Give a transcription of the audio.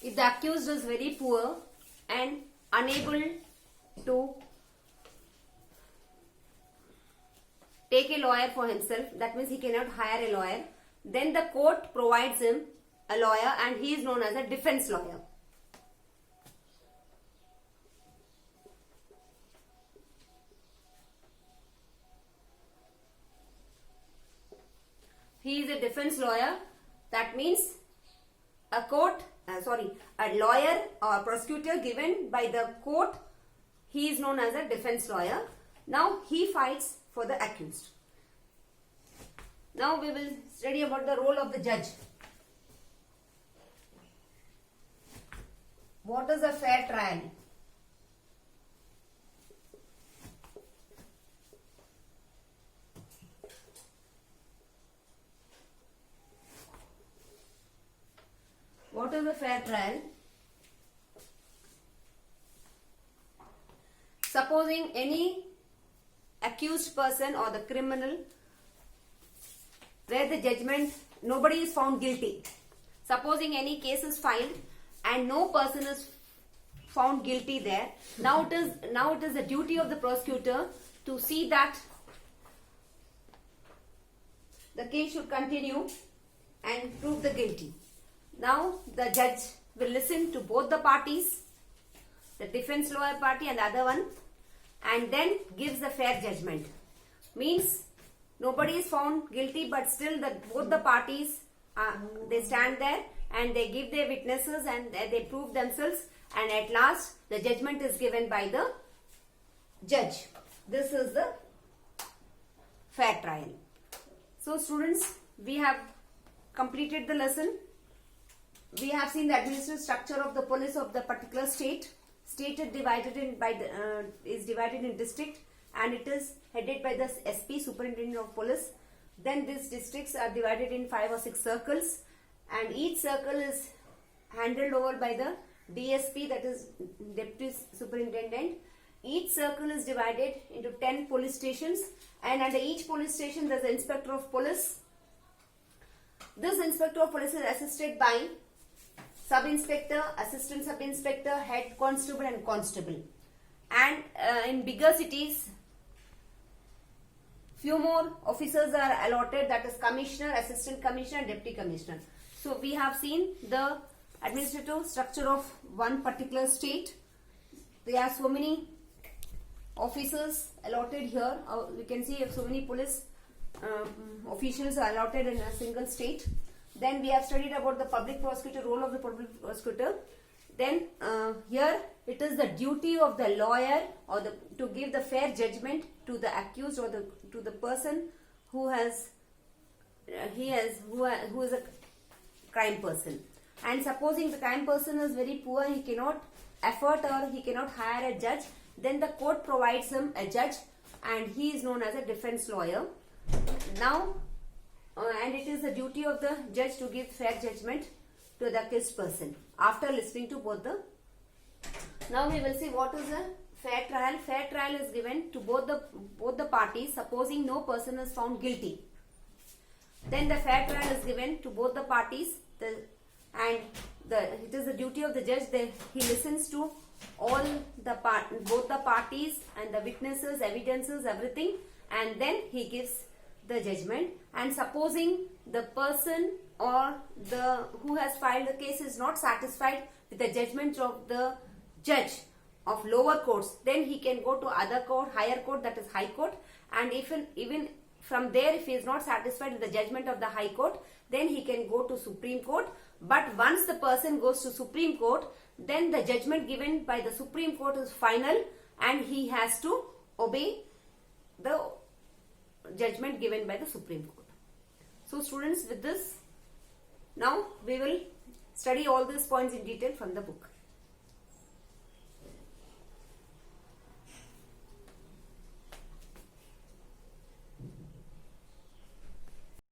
if the accused is very poor and unable to take a lawyer for himself, that means he cannot hire a lawyer, then the court provides him a lawyer and he is known as a defense lawyer. He is a defense lawyer. That means a lawyer or prosecutor given by the court, he is known as a defense lawyer. Now he fights for the accused. Now we will study about the role of the judge. What is a fair trial? What is a fair trial? Supposing any accused person or the criminal, where the judgment, nobody is found guilty. Supposing any case is filed and no person is found guilty there. Now it is the duty of the prosecutor to see that the case should continue and prove the guilty. Now the judge will listen to both the parties, the defense lawyer party and the other one, and then gives the fair judgment. Means nobody is found guilty, but still both the parties they stand there and they give their witnesses and they prove themselves, and at last the judgment is given by the judge. This is the fair trial. So students, we have completed the lesson. We have seen the administrative structure of the police of the particular state. State is divided in district, and it is headed by the SP, Superintendent of Police. Then these districts are divided in 5 or 6 circles, and each circle is handled over by the DSP, that is Deputy Superintendent. Each circle is divided into 10 police stations, and under each police station there is an Inspector of Police. This Inspector of Police is assisted by Sub-Inspector, Assistant Sub-Inspector, Head Constable and Constable. And in bigger cities, few more officers are allotted, that is Commissioner, Assistant Commissioner and Deputy Commissioner. So we have seen the administrative structure of one particular state. There are so many officers allotted here. We can see so many police officials are allotted in a single state. Then we have studied about the public prosecutor, role of the public prosecutor. Then here it is the duty of the lawyer or to give the fair judgment to the accused or to the person who is a crime person. And supposing the crime person is very poor, he cannot afford or he cannot hire a judge, then the court provides him a judge and he is known as a defense lawyer. Now and it is the duty of the judge to give fair judgment to the accused person after listening to both the. Now we will see what is a fair trial. Fair trial is given to both the parties, supposing no person is found guilty. Then the fair trial is given to both the parties, it is the duty of the judge that he listens to both the parties and the witnesses, evidences, everything, and then he gives the judgment. And supposing the person or who has filed the case is not satisfied with the judgment of the judge of lower courts, then he can go to other court, higher court, that is High Court, and even from there, if he is not satisfied with the judgment of the High Court, then he can go to Supreme Court. But once the person goes to Supreme Court, then the judgment given by the Supreme Court is final and he has to obey the judgment given by the Supreme Court. So students, with this, now we will study all these points in detail from the book.